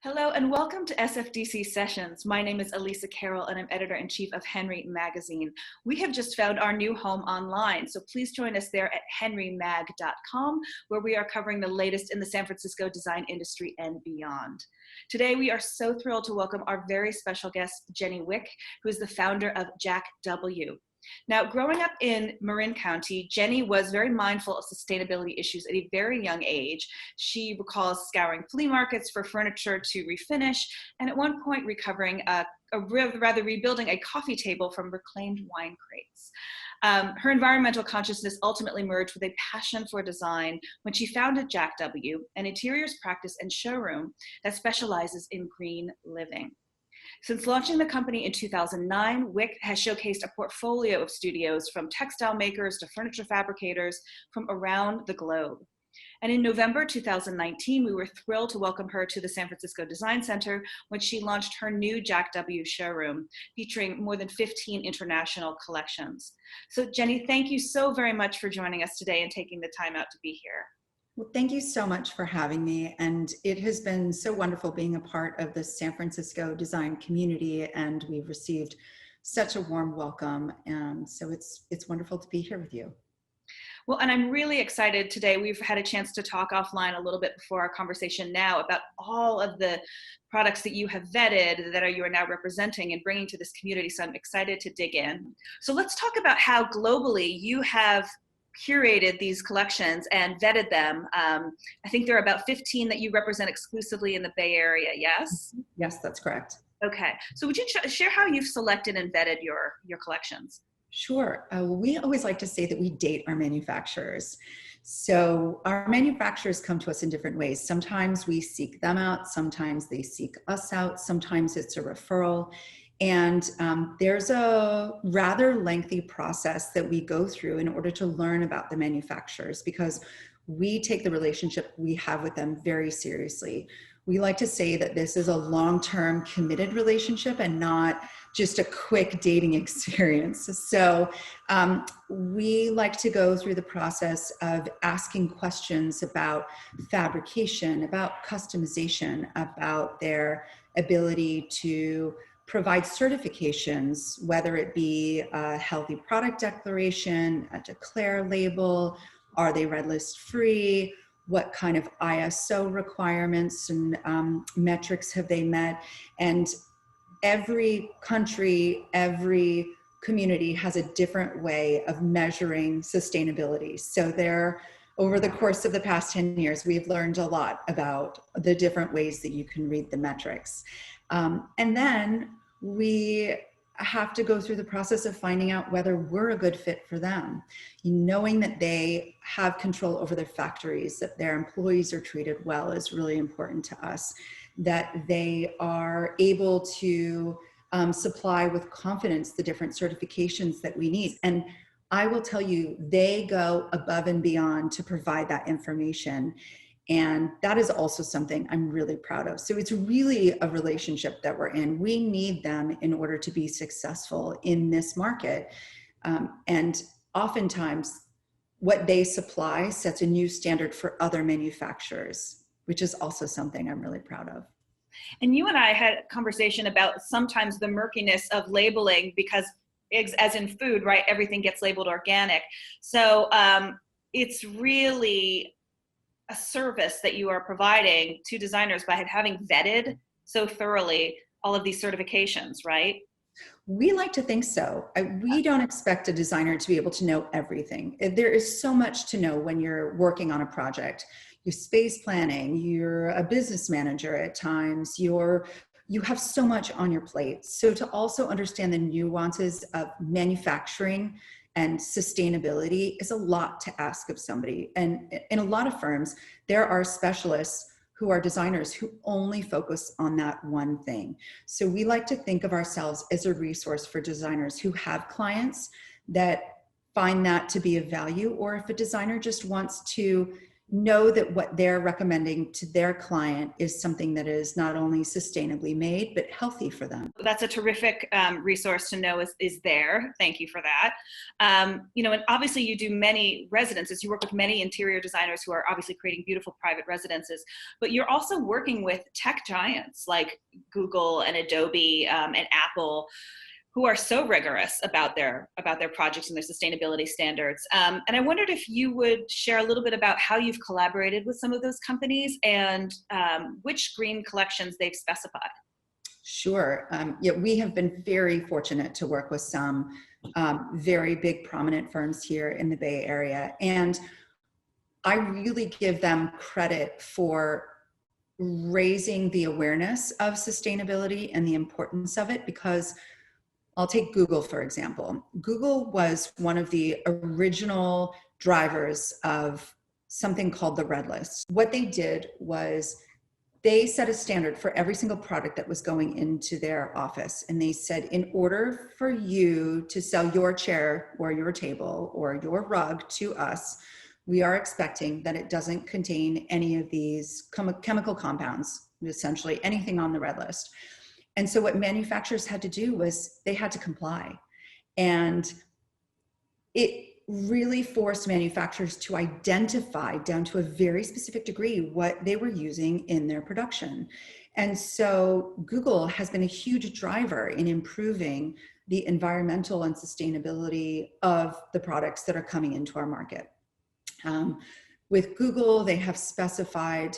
Hello and welcome to SFDC Sessions. My name is Alisa, Carroll, and I'm editor-in-chief of Henry Magazine. We have just found our new home online, so please join us there at henrymag.com, where we are covering the latest in the San Francisco design industry and beyond. Today, we are so thrilled to welcome our very special guest, Jenne Wicht, who is the founder of Jak W. Now, growing up in Marin County, Jenne was very mindful of sustainability issues at a very young age. She recalls scouring flea markets for furniture to refinish, and at one point rebuilding a coffee table from reclaimed wine crates. Her environmental consciousness ultimately merged with a passion for design when she founded Jak W, an interiors practice and showroom that specializes in green living. Since launching the company in 2009, Wicht has showcased a portfolio of studios from textile makers to furniture fabricators from around the globe. And in November 2019, we were thrilled to welcome her to the San Francisco Design Center when she launched her new Jak W showroom, featuring more than 15 international collections. So Jenne, thank you so very much for joining us today and taking the time out to be here. Well, thank you so much for having me. And it has been so wonderful being a part of the San Francisco design community, and we've received such a warm welcome. And so it's wonderful to be here with you. Well, and I'm really excited today. We've had a chance to talk offline a little bit before our conversation now about all of the products that you have vetted that you are now representing and bringing to this community. So I'm excited to dig in. So let's talk about how globally you have curated these collections and vetted them. I think there are about 15 that you represent exclusively in the Bay Area, yes? Yes, that's correct. Okay, so would you share how you've selected and vetted your collections? Sure. We always like to say that we date our manufacturers. So our manufacturers come to us in different ways. Sometimes we seek them out, sometimes they seek us out, sometimes it's a referral. And there's a rather lengthy process that we go through in order to learn about the manufacturers, because we take the relationship we have with them very seriously. We like to say that this is a long-term committed relationship and not just a quick dating experience. So we like to go through the process of asking questions about fabrication, about customization, about their ability to provide certifications, whether it be a healthy product declaration, a declare label, are they red list free, what kind of ISO requirements and metrics have they met. And every country, every community has a different way of measuring sustainability. So over the course of the past 10 years, we've learned a lot about the different ways that you can read the metrics. And then we have to go through the process of finding out whether we're a good fit for them. Knowing that they have control over their factories, that their employees are treated well is really important to us, that they are able to supply with confidence the different certifications that we need. And I will tell you, they go above and beyond to provide that information. And that is also something I'm really proud of. So it's really a relationship that we're in. We need them in order to be successful in this market. And oftentimes what they supply sets a new standard for other manufacturers, which is also something I'm really proud of. And you and I had a conversation about sometimes the murkiness of labeling, because as in food, right, everything gets labeled organic. So it's really a service that you are providing to designers by having vetted so thoroughly all of these certifications, right? We like to think so. We don't expect a designer to be able to know everything. There is so much to know when you're working on a project. You're space planning, you're a business manager at times, you have so much on your plate. So to also understand the nuances of manufacturing and sustainability is a lot to ask of somebody. And in a lot of firms, there are specialists who are designers who only focus on that one thing. So we like to think of ourselves as a resource for designers who have clients that find that to be of value, or if a designer just wants to, know that what they're recommending to their client is something that is not only sustainably made, but healthy for them. That's a terrific resource to know is there. Thank you for that. You know, and obviously you do many residences. You work with many interior designers who are obviously creating beautiful private residences, but you're also working with tech giants like Google and Adobe and Apple, who are so rigorous about their projects and their sustainability standards. And I wondered if you would share a little bit about how you've collaborated with some of those companies and which green collections they've specified. Sure. Yeah, we have been very fortunate to work with some very big prominent firms here in the Bay Area. And I really give them credit for raising the awareness of sustainability and the importance of it, because I'll take Google, for example. Google was one of the original drivers of something called the Red List. What they did was they set a standard for every single product that was going into their office. And they said, in order for you to sell your chair or your table or your rug to us, we are expecting that it doesn't contain any of these chemical compounds, essentially anything on the Red List. And so what manufacturers had to do was they had to comply. And it really forced manufacturers to identify down to a very specific degree what they were using in their production. And so Google has been a huge driver in improving the environmental and sustainability of the products that are coming into our market. With Google, they have specified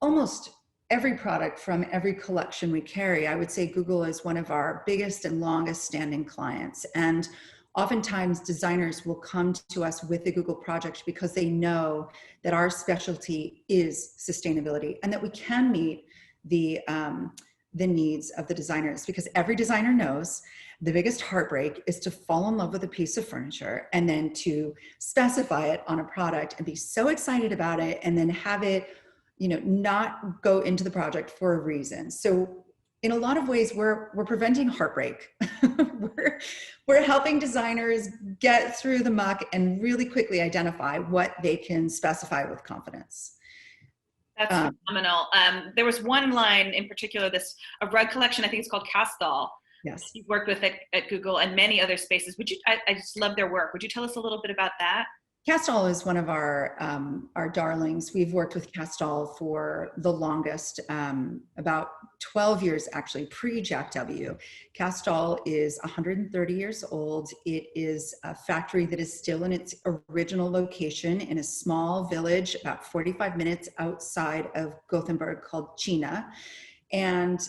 almost every product from every collection we carry. I would say Google is one of our biggest and longest standing clients. And oftentimes designers will come to us with the Google project because they know that our specialty is sustainability and that we can meet the needs of the designers, because every designer knows the biggest heartbreak is to fall in love with a piece of furniture and then to specify it on a product and be so excited about it and then have it, you know, not go into the project for a reason. So in a lot of ways, we're preventing heartbreak. we're helping designers get through the muck and really quickly identify what they can specify with confidence. That's phenomenal. There was one line in particular, a rug collection, I think it's called Castall. Yes. You've worked with at Google and many other spaces. I just love their work. Would you tell us a little bit about that? Castall is one of our darlings. We've worked with Castall for the longest, about 12 years actually, pre-Jak W. Castall is 130 years old. It is a factory that is still in its original location in a small village about 45 minutes outside of Gothenburg called Kina. And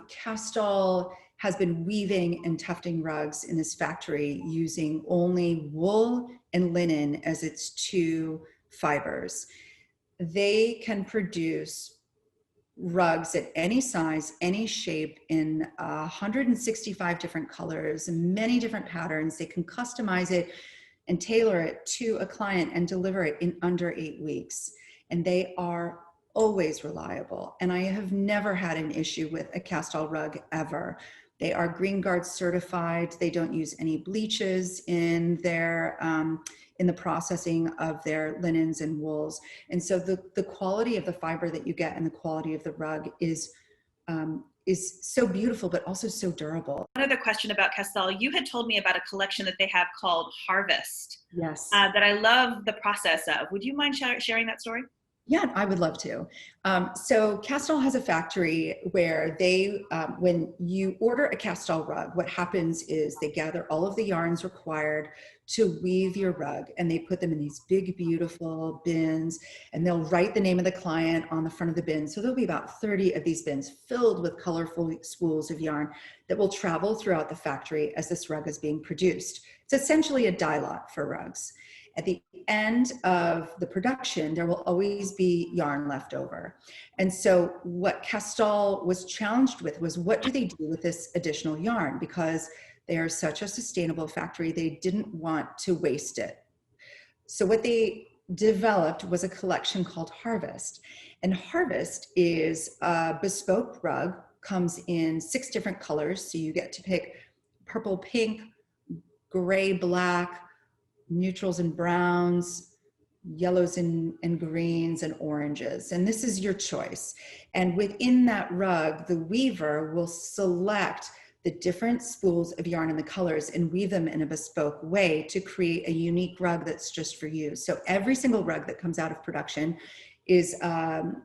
Castall has been weaving and tufting rugs in this factory using only wool and linen as its two fibers. They can produce rugs at any size, any shape, in 165 different colors, many different patterns. They can customize it and tailor it to a client and deliver it in under 8 weeks. And they are always reliable. And I have never had an issue with a Castall rug ever. They are Green Guard certified. They don't use any bleaches in their in the processing of their linens and wools. And so the quality of the fiber that you get and the quality of the rug is so beautiful, but also so durable. One other question about Castall. You had told me about a collection that they have called Harvest. Yes. That I love the process of. Would you mind sharing that story? Yeah, I would love to. So Castall has a factory where they, when you order a Castall rug, what happens is they gather all of the yarns required to weave your rug, and they put them in these big, beautiful bins, and they'll write the name of the client on the front of the bin. So there'll be about 30 of these bins filled with colorful spools of yarn that will travel throughout the factory as this rug is being produced. It's essentially a dye lot for rugs. At the end of the production, there will always be yarn left over. And so what Castall was challenged with was, what do they do with this additional yarn? Because they are such a sustainable factory, they didn't want to waste it. So what they developed was a collection called Harvest. And Harvest is a bespoke rug, comes in 6 different colors. So you get to pick purple, pink, gray, black, neutrals and browns, yellows and greens and oranges. And this is your choice. And within that rug, the weaver will select the different spools of yarn and the colors and weave them in a bespoke way to create a unique rug that's just for you. So every single rug that comes out of production is yarn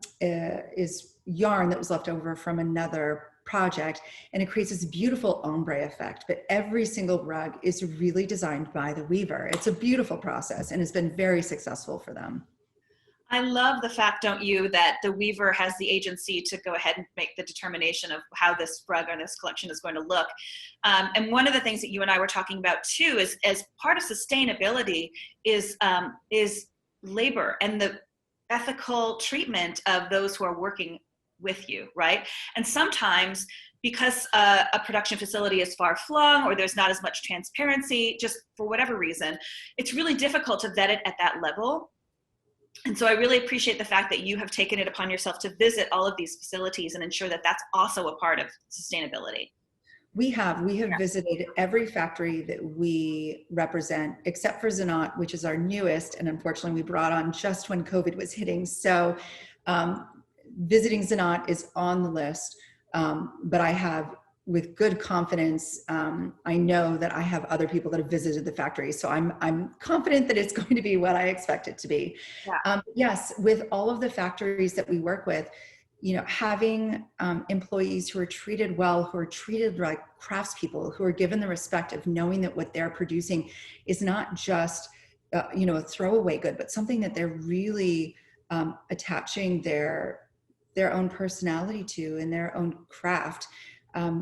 that was left over from another project, and it creates this beautiful ombre effect. But every single rug is really designed by the weaver. It's a beautiful process and has been very successful for them. I love the fact, don't you, that the weaver has the agency to go ahead and make the determination of how this rug or this collection is going to look. And one of the things that you and I were talking about too is, as part of sustainability, is labor and the ethical treatment of those who are working with you, right? And sometimes, because a production facility is far flung or there's not as much transparency, just for whatever reason, it's really difficult to vet it at that level. And so I really appreciate the fact that you have taken it upon yourself to visit all of these facilities and ensure that that's also a part of sustainability. We have visited every factory that we represent, except for Zanat, which is our newest, and unfortunately we brought on just when COVID was hitting. So visiting Zanat is on the list, but I have, with good confidence, I know that I have other people that have visited the factory, so I'm confident that it's going to be what I expect it to be. Yeah. Yes, with all of the factories that we work with, you know, having employees who are treated well, who are treated like craftspeople, who are given the respect of knowing that what they're producing is not just, you know, a throwaway good, but something that they're really attaching their own personality to and their own craft.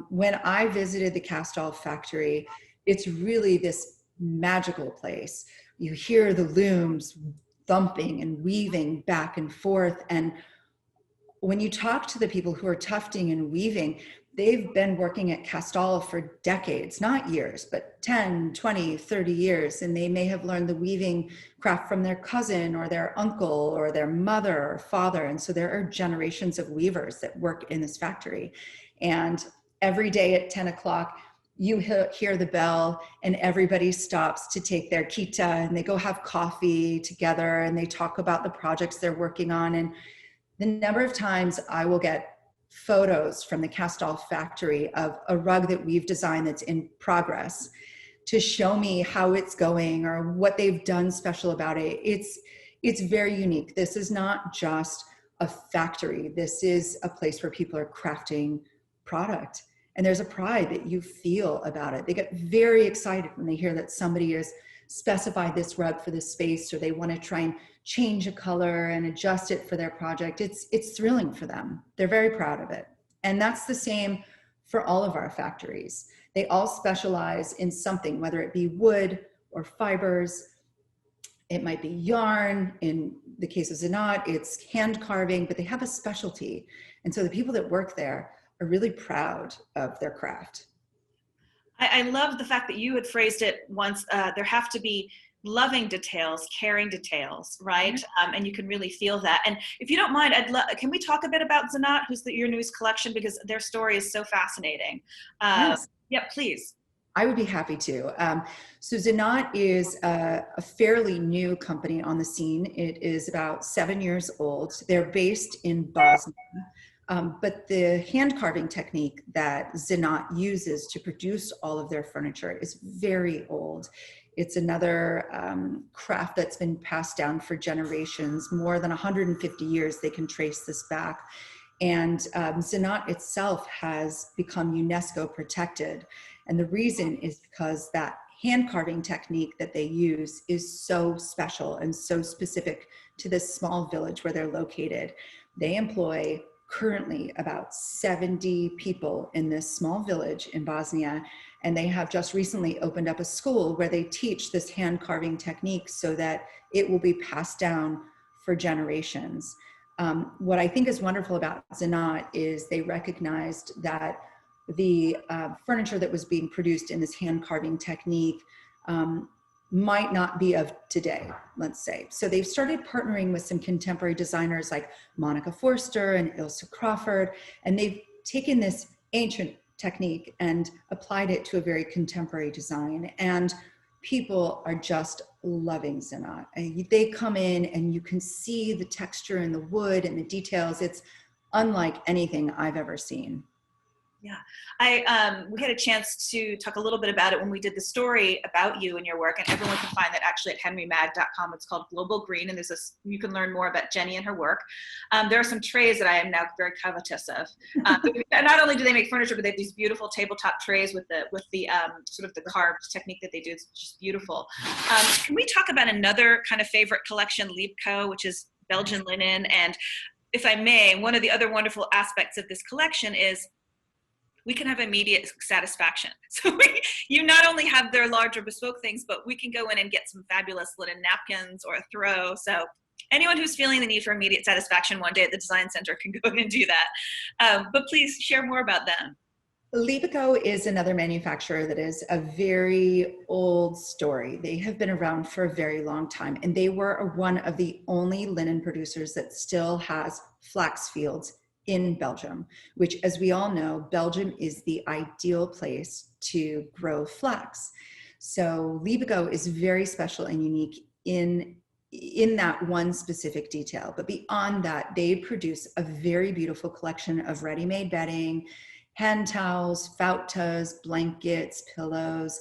When I visited the Castall factory, it's really this magical place. You hear the looms thumping and weaving back and forth, and when you talk to the people who are tufting and weaving, they've been working at Castall for decades, not years, but 10, 20, 30 years. And they may have learned the weaving craft from their cousin or their uncle or their mother or father. And so there are generations of weavers that work in this factory. And every day at 10 o'clock, you hear the bell and everybody stops to take their kita and they go have coffee together and they talk about the projects they're working on. And the number of times I will get photos from the Castall factory of a rug that we've designed that's in progress to show me how it's going or what they've done special about it. It's very unique. This is not just a factory. This is a place where people are crafting product. And there's a pride that you feel about it. They get very excited when they hear that somebody has specified this rug for this space, or they want to try and change a color and adjust it for their project. It's thrilling for them. They're very proud of it. And that's the same for all of our factories. They all specialize in something, whether it be wood or fibers. It might be yarn. In the case of Zanat, it's hand carving, but they have a specialty. And so the people that work there are really proud of their craft. I love the fact that you had phrased it once, there have to be loving details, caring details, right? Mm-hmm. And you can really feel that. And if you don't mind, can we talk a bit about Zanat, who's your newest collection, because their story is so fascinating. Yes. Yeah, please. I would be happy to. So Zanat is a fairly new company on the scene. It is about 7 years old. They're based in Bosnia. But the hand carving technique that Zanat uses to produce all of their furniture is very old. It's another craft that's been passed down for generations, more than 150 years they can trace this back. And Zanat itself has become UNESCO protected. And the reason is because that hand carving technique that they use is so special and so specific to this small village where they're located. They employ currently about 70 people in this small village in Bosnia, and they have just recently opened up a school where they teach this hand carving technique so that it will be passed down for generations. What I think is wonderful about Zanat is they recognized that the furniture that was being produced in this hand carving technique might not be of today, let's say. So they've started partnering with some contemporary designers like Monica Forster and Ilse Crawford, and they've taken this ancient technique and applied it to a very contemporary design. And people are just loving zanat. And they come in and you can see the texture and the wood and the details. It's unlike anything I've ever seen. Yeah, we had a chance to talk a little bit about it when we did the story about you and your work, and everyone can find that actually at henrymag.com. It's called Global Green, and you can learn more about Jenne and her work. There are some trays that I am now very covetous of. Not only do they make furniture, but they have these beautiful tabletop trays with the sort of the carved technique that they do. It's just beautiful. Can we talk about another kind of favorite collection, Libeco, which is Belgian linen? And if I may, one of the other wonderful aspects of this collection is we can have immediate satisfaction. So you not only have their larger bespoke things, but we can go in and get some fabulous linen napkins or a throw. So anyone who's feeling the need for immediate satisfaction one day at the design center can go in and do that. But please share more about them. Libeco is another manufacturer that is a very old story. They have been around for a very long time, and they were one of the only linen producers that still has flax fields in Belgium, which, as we all know, Belgium is the ideal place to grow flax. So Libeco is very special and unique in that one specific detail. But beyond that, they produce a very beautiful collection of ready-made bedding, hand towels, fautas, blankets, pillows.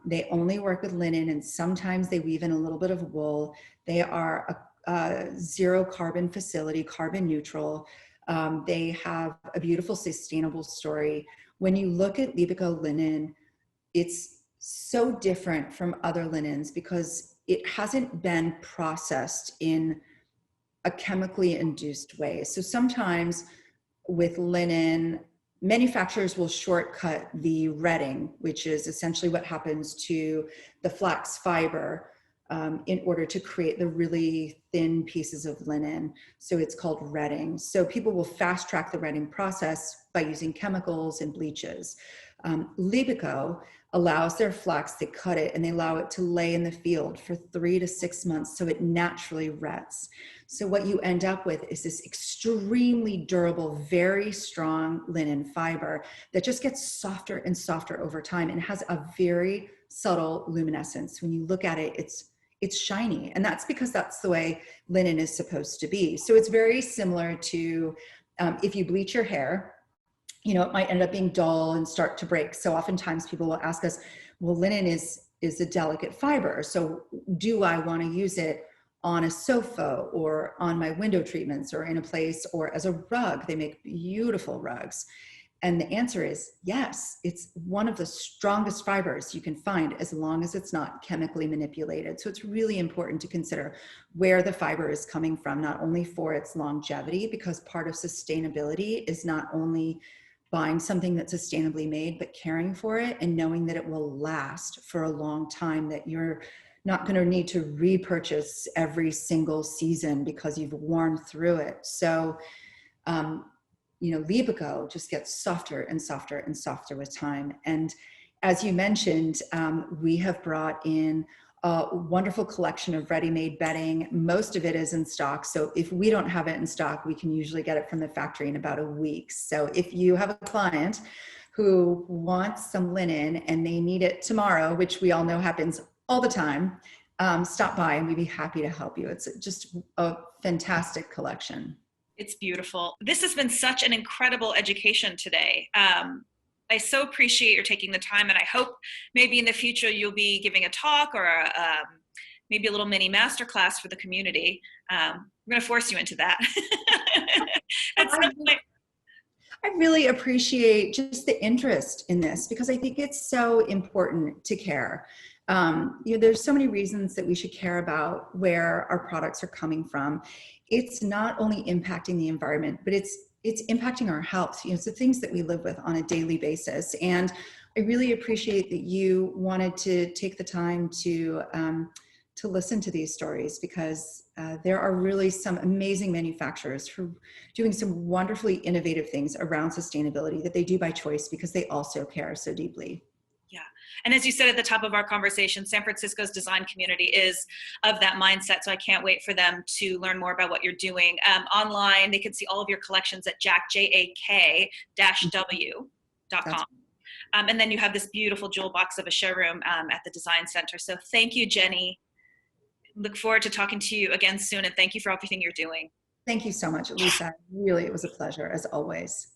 They only work with linen, and sometimes they weave in a little bit of wool. They are a zero carbon facility, carbon neutral. They have a beautiful, sustainable story. When you look at Libeco linen, it's so different from other linens because it hasn't been processed in a chemically induced way. So sometimes with linen, manufacturers will shortcut the retting, which is essentially what happens to the flax fiber, in order to create the really thin pieces of linen. So it's called retting. So people will fast track the retting process by using chemicals and bleaches. Libeco allows their flax, they cut it and they allow it to lay in the field for 3 to 6 months so it naturally rets. So what you end up with is this extremely durable, very strong linen fiber that just gets softer and softer over time and has a very subtle luminescence. When you look at it, it's shiny, and that's because that's the way linen is supposed to be. So it's very similar to if you bleach your hair, you know, it might end up being dull and start to break. So oftentimes people will ask us, well, linen is a delicate fiber. So do I want to use it on a sofa or on my window treatments or in a place or as a rug? They make beautiful rugs. And the answer is yes, it's one of the strongest fibers you can find as long as it's not chemically manipulated. So it's really important to consider where the fiber is coming from, not only for its longevity, because part of sustainability is not only buying something that's sustainably made, but caring for it and knowing that it will last for a long time, that you're not going to need to repurchase every single season because you've worn through it. So, you know, Libeco just gets softer and softer and softer with time. And as you mentioned, we have brought in a wonderful collection of ready-made bedding. Most of it is in stock. So if we don't have it in stock, we can usually get it from the factory in about a week. So if you have a client who wants some linen and they need it tomorrow, which we all know happens all the time, stop by and we'd be happy to help you. It's just a fantastic collection. It's beautiful. This has been such an incredible education today. I so appreciate your taking the time, and I hope maybe in the future you'll be giving a talk or maybe a little mini masterclass for the community. We're going to force you into that. I really appreciate just the interest in this because I think it's so important to care. You know, there's so many reasons that we should care about where our products are coming from. It's not only impacting the environment, but it's impacting our health. You know, it's the things that we live with on a daily basis. And I really appreciate that you wanted to take the time to listen to these stories because there are really some amazing manufacturers who are doing some wonderfully innovative things around sustainability that they do by choice because they also care so deeply. Yeah. And as you said at the top of our conversation, San Francisco's design community is of that mindset. So I can't wait for them to learn more about what you're doing. Online, they can see all of your collections at jak, JAK-W.com. And then you have this beautiful jewel box of a showroom at the Design Center. So thank you, Jenne. Look forward to talking to you again soon, and thank you for everything you're doing. Thank you so much, Alisa. Really, it was a pleasure, as always.